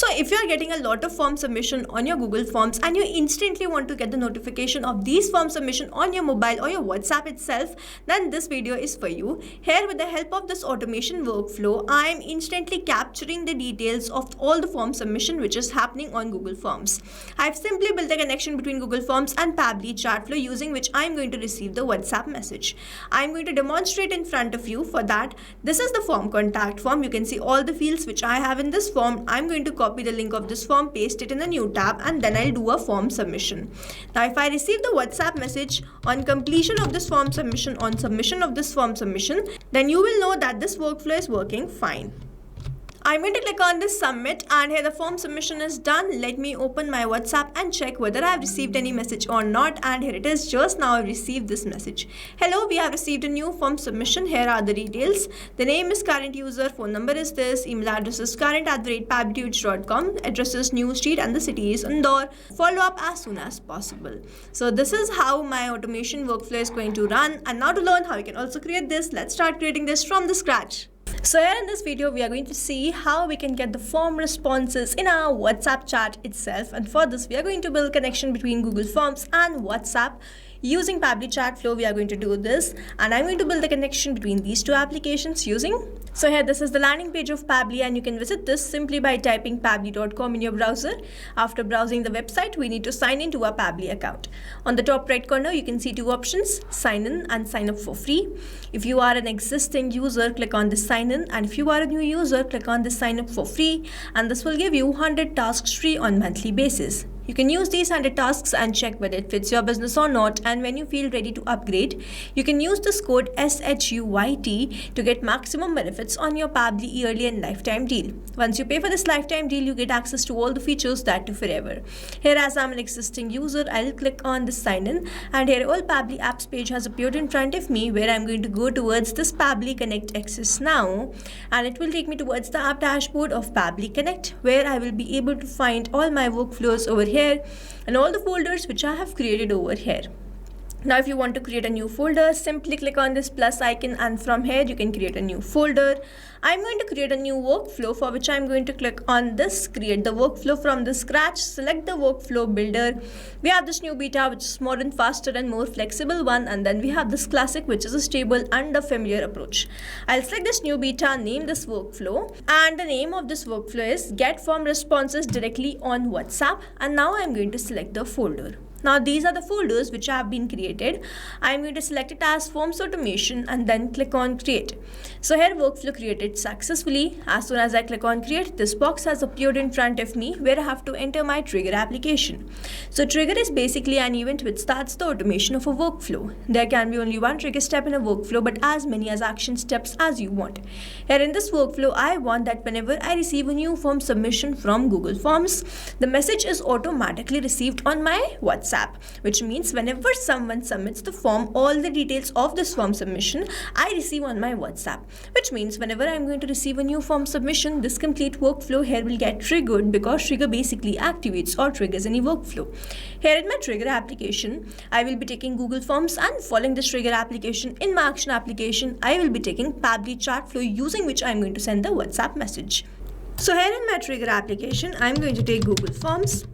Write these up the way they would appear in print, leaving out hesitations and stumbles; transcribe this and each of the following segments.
So if you are getting a lot of form submission on your Google Forms and you instantly want to get the notification of these form submission on your mobile or your WhatsApp itself, then this video is for you. Here, with the help of this automation workflow, I am instantly capturing the details of all the form submission which is happening on Google Forms. I have simply built a connection between Google Forms and Pabbly Chatflow, using which I am going to receive the WhatsApp message. I am going to demonstrate in front of you. For that, this is the form contact form. You can see all the fields which I have in this form. I am going to copy the link of this form, paste it in a new tab, and then I'll do a form submission. Now if I receive the WhatsApp message on completion of this form submission, on submission of this form submission, then you will know that this workflow is working fine. I'm going to click on this submit, and here the form submission is done. Let me open my WhatsApp and check whether I have received any message or not. And here it is. Just now I received this message. Hello, we have received a new form submission. Here are the details. The name is current user, phone number is this, email address is current@pabblychatflow.com, address is New Street, and the city is Indore. Follow up as soon as possible. So this is how my automation workflow is going to run. And now to learn how you can also create this, let's start creating this from the scratch. So here in this video, we are going to see how we can get the form responses in our WhatsApp chat itself. And for this, we are going to build connection between Google Forms and WhatsApp. Using Pabbly Chatflow, we are going to do this, and I'm going to build the connection between these two applications using. So here, this is the landing page of Pabbly, and you can visit this simply by typing pabbly.com in your browser. After browsing the website, we need to sign into our Pabbly account. On the top right corner, you can see two options: sign in and sign up for free. If you are an existing user, click on this sign in, and if you are a new user, click on this sign up for free, and this will give you 100 tasks free on monthly basis. You can use these 100 tasks and check whether it fits your business or not, and when you feel ready to upgrade, you can use this code SHUYT to get maximum benefits on your Pabbly yearly and lifetime deal. Once you pay for this lifetime deal, you get access to all the features that do forever. Here, as I'm an existing user, I'll click on this sign in, and here all Pabbly apps page has appeared in front of me, where I'm going to go towards this Pabbly Connect access now, and it will take me towards the app dashboard of Pabbly Connect, where I will be able to find all my workflows over here and all the folders which I have created over here. Now if you want to create a new folder, simply click on this plus icon, and from here you can create a new folder. I'm going to create a new workflow, for which I'm going to click on this create the workflow from the scratch, select the workflow builder. We have this new beta, which is modern, faster and more flexible one, and then we have this classic, which is a stable and a familiar approach. I'll select this new beta, name this workflow, and the name of this workflow is get form responses directly on WhatsApp. And now I'm going to select the folder. Now these are the folders which have been created. I'm going to select it as Forms Automation and then click on Create. So here, workflow created successfully. As soon as I click on Create, this box has appeared in front of me, where I have to enter my trigger application. So trigger is basically an event which starts the automation of a workflow. There can be only one trigger step in a workflow, but as many as action steps as you want. Here in this workflow, I want that whenever I receive a new form submission from Google Forms, the message is automatically received on my WhatsApp. Which means whenever someone submits the form, all the details of this form submission I receive on my WhatsApp. Which means whenever I'm going to receive a new form submission, this complete workflow here will get triggered, because trigger basically activates or triggers any workflow. Here in my trigger application, I will be taking Google Forms, and following this trigger application, in my action application, I will be taking Pabbly Chatflow, using which I'm going to send the WhatsApp message. So here in my trigger application, I'm going to take Google Forms.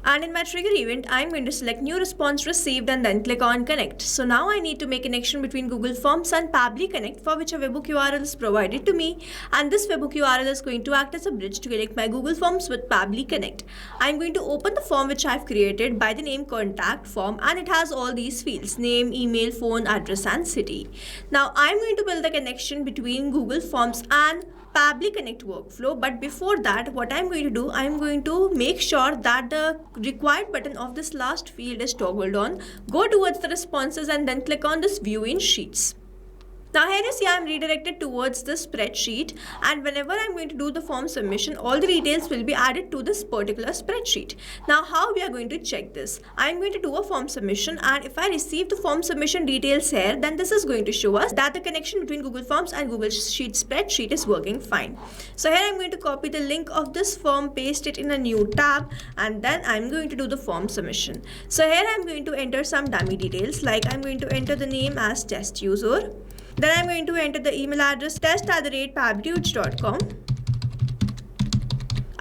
And in my trigger event, I'm going to select new response received and then click on connect. So now I need to make connection between Google Forms and Pabbly Connect, for which a webhook URL is provided to me. And this webhook URL is going to act as a bridge to connect my Google Forms with Pabbly Connect. I'm going to open the form which I've created by the name contact form, and it has all these fields: name, email, phone, address, and city. Now I'm going to build the connection between Google Forms and Pabbly Connect workflow, but before that, what I'm going to do, I'm going to make sure that the required button of this last field is toggled on. Go towards the responses and then click on this view in sheets. Now here you see I am redirected towards the spreadsheet, and whenever I am going to do the form submission, all the details will be added to this particular spreadsheet. Now how we are going to check this? I am going to do a form submission, and if I receive the form submission details here, then this is going to show us that the connection between Google Forms and Google Sheet spreadsheet is working fine. So here I am going to copy the link of this form, paste it in a new tab, and then I am going to do the form submission. So here I am going to enter some dummy details, like I am going to enter the name as test user. Then I'm going to enter the email address test@pabblychatflow.com.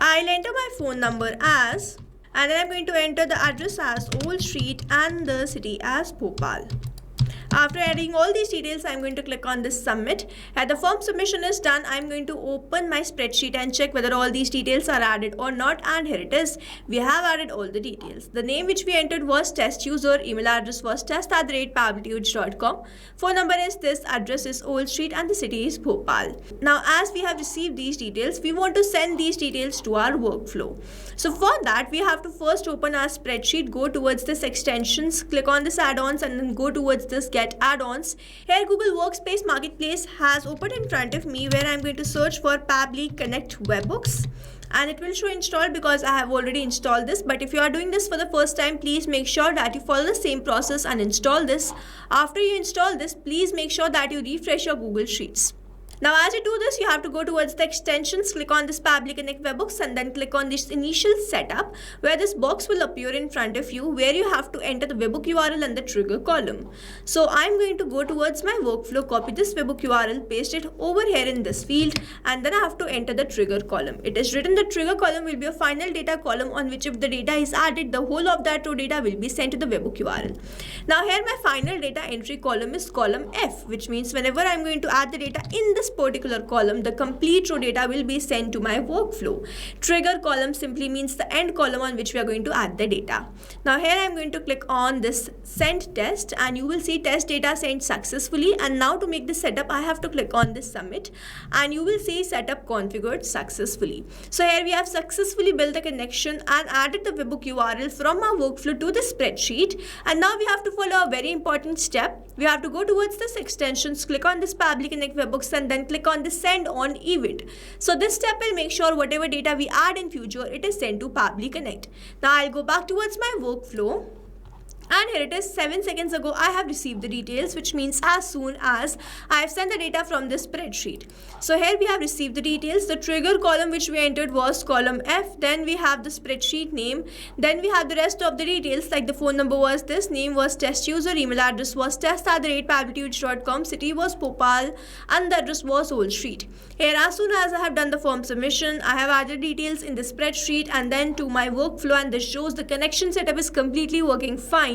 I'll enter my phone number as, and then I'm going to enter the address as Old Street and the city as Bhopal. After adding all these details, I'm going to click on this submit. As the form submission is done, I'm going to open my spreadsheet and check whether all these details are added or not. And here it is. We have added all the details. The name which we entered was test user, email address was test@pabblychatflow.com. Phone number is this, address is Old Street and the city is Bhopal. Now as we have received these details, we want to send these details to our workflow. So for that, we have to first open our spreadsheet, go towards this extensions, click on this add-ons and then go towards this get add-ons. Here Google Workspace Marketplace has opened in front of me where I'm going to search for Pabbly Connect webhooks, and it will show installed because I have already installed this. But if you are doing this for the first time, please make sure that you follow the same process and install this. After you install this, please make sure that you refresh your Google Sheets. Now as you do this, you have to go towards the extensions, click on this Pabbly Connect webhooks and then click on this initial setup where this box will appear in front of you where you have to enter the webhook URL and the trigger column. So I'm going to go towards my workflow, copy this webhook URL, paste it over here in this field, and then I have to enter the trigger column. It is written the trigger column will be a final data column on which if the data is added, the whole of that raw data will be sent to the webhook URL. Now here my final data entry column is column F, which means whenever I'm going to add the data in this particular column, the complete raw data will be sent to my workflow. Trigger column simply means the end column on which we are going to add the data. Now here I'm going to click on this send test and you will see test data sent successfully. And now to make this setup, I have to click on this submit and you will see setup configured successfully. So here we have successfully built a connection and added the webhook URL from our workflow to the spreadsheet. And now we have to follow a very important step. We have to go towards this extensions, click on this Pabbly Connect webhooks and then click on the send on event. So this step will make sure whatever data we add in future, it is sent to Pabbly Connect. Now I'll go back towards my workflow. And here it is, 7 seconds ago I have received the details, which means as soon as I have sent the data from this spreadsheet. So here we have received the details. The trigger column which we entered was column F. Then we have the spreadsheet name. Then we have the rest of the details like the phone number was this, name was test user, email address was test@pabblychatflow.com, city was Bhopal and the address was Old Street. Here as soon as I have done the form submission, I have added details in the spreadsheet and then to my workflow, and this shows the connection setup is completely working fine.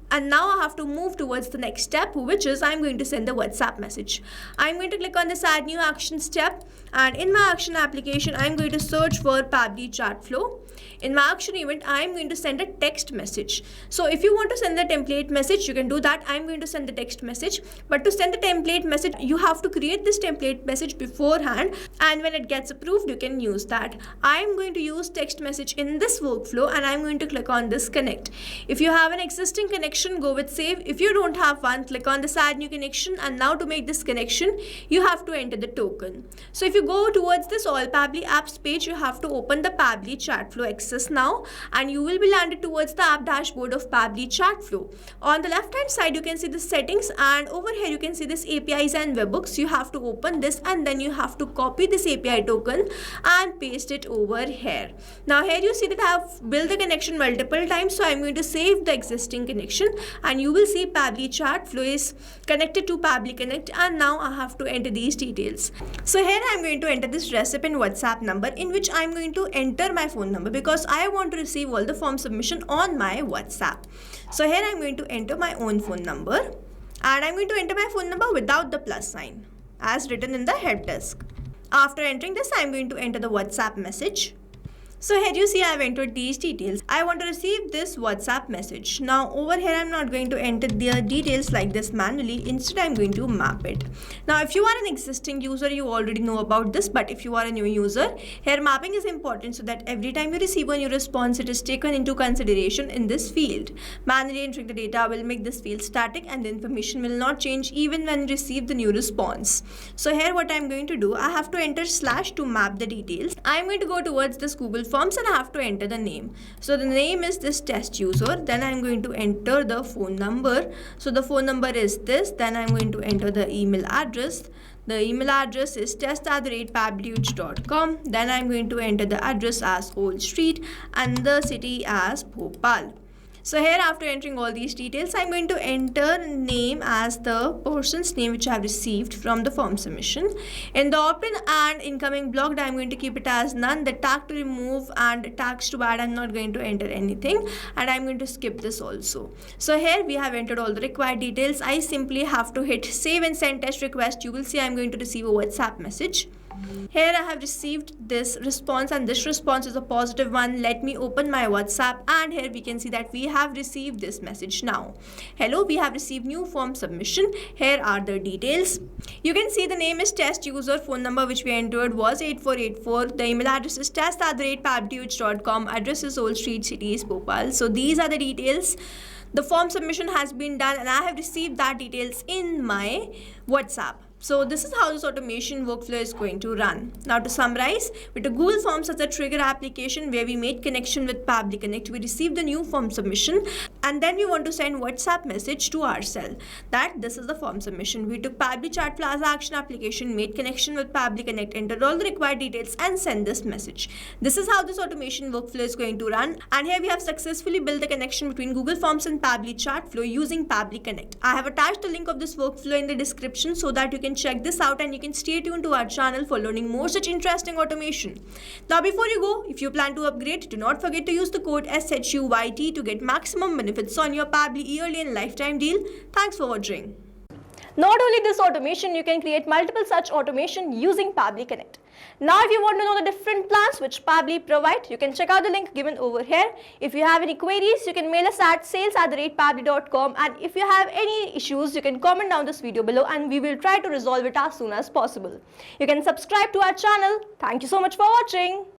And now I have to move towards the next step, which is I'm going to send the WhatsApp message. I'm going to click on this add new action step, and in my action application I'm going to search for Pabbly Chatflow. In my action event, I'm going to send a text message. So if you want to send the template message, you can do that. I'm going to send the text message. But to send the template message, you have to create this template message beforehand. And when it gets approved, you can use that. I'm going to use text message in this workflow and I'm going to click on this connect. If you have an existing connection, go with save. If you don't have one, click on this add new connection. And now to make this connection, you have to enter the token. So if you go towards this all Pabbly apps page, you have to open the Pabbly Chatflow access now and you will be landed towards the app dashboard of Pabbly Chatflow. On the left hand side you can see the settings, and over here you can see this APIs and webhooks. You have to open this and then you have to copy this API token and paste it over here. Now here you see that I have built the connection multiple times, so I'm going to save the existing connection and you will see Pabbly Chatflow is connected to Pabbly Connect, and now I have to enter these details. So here I'm going to enter this recipe and WhatsApp number in which I'm going to enter my phone number because I want to receive all the form submission on my WhatsApp. So here I'm going to enter my own phone number and I'm going to enter my phone number without the plus sign as written in the help desk. After entering this, I'm going to enter the WhatsApp message. So here you see I have entered these details. I want to receive this WhatsApp message. Now over here I'm not going to enter the details like this manually. Instead I'm going to map it. Now if you are an existing user, you already know about this, but if you are a new user, here mapping is important so that every time you receive a new response, it is taken into consideration in this field. Manually entering the data will make this field static and the information will not change even when you receive the new response. So here what I'm going to do, I have to enter / to map the details. I'm going to go towards this Google Forms and I have to enter the name. So the name is this test user. Then I'm going to enter the phone number. So the phone number is this. Then I'm going to enter the email address. The email address is test@pabblychatflow.com. Then I'm going to enter the address as Old Street and the city as Bhopal. So here, after entering all these details, I'm going to enter name as the person's name which I have received from the form submission. In the open and incoming blocked, I'm going to keep it as none. The tag to remove and tags to add, I'm not going to enter anything, and I'm going to skip this also. So here we have entered all the required details. I simply have to hit save and send test request. You will see I'm going to receive a WhatsApp message. Here I have received this response, and this response is a positive one. Let me open my WhatsApp, and here we can see that we have received this message now. Hello, we have received new form submission. Here are the details. You can see the name is test user, phone number which we entered was 8484. The email address is test@pabblychatflow.com. Address is Old Street, city is Bhopal. So these are the details. The form submission has been done, and I have received that details in my WhatsApp. So this is how this automation workflow is going to run. Now to summarize, with the Google Forms as a trigger application where we made connection with Pabbly Connect, we received the new form submission, and then we want to send WhatsApp message to ourselves that this is the form submission. We took Pabbly Chatflow as action application, made connection with Pabbly Connect, entered all the required details, and send this message. This is how this automation workflow is going to run. And here we have successfully built the connection between Google Forms and Pabbly Chatflow using Pabbly Connect. I have attached the link of this workflow in the description so that you can check this out, and you can stay tuned to our channel for learning more such interesting automation. Now before you go, if you plan to upgrade, do not forget to use the code SHUYT to get maximum benefits on your Pabbly yearly and lifetime deal. Thanks for watching. Not only this automation, you can create multiple such automation using Pabbly Connect. Now if you want to know the different plans which Pabbly provide, you can check out the link given over here. If you have any queries, you can mail us at sales@pabbly.com, and if you have any issues, you can comment down this video below and we will try to resolve it as soon as possible. You can subscribe to our channel. Thank you so much for watching.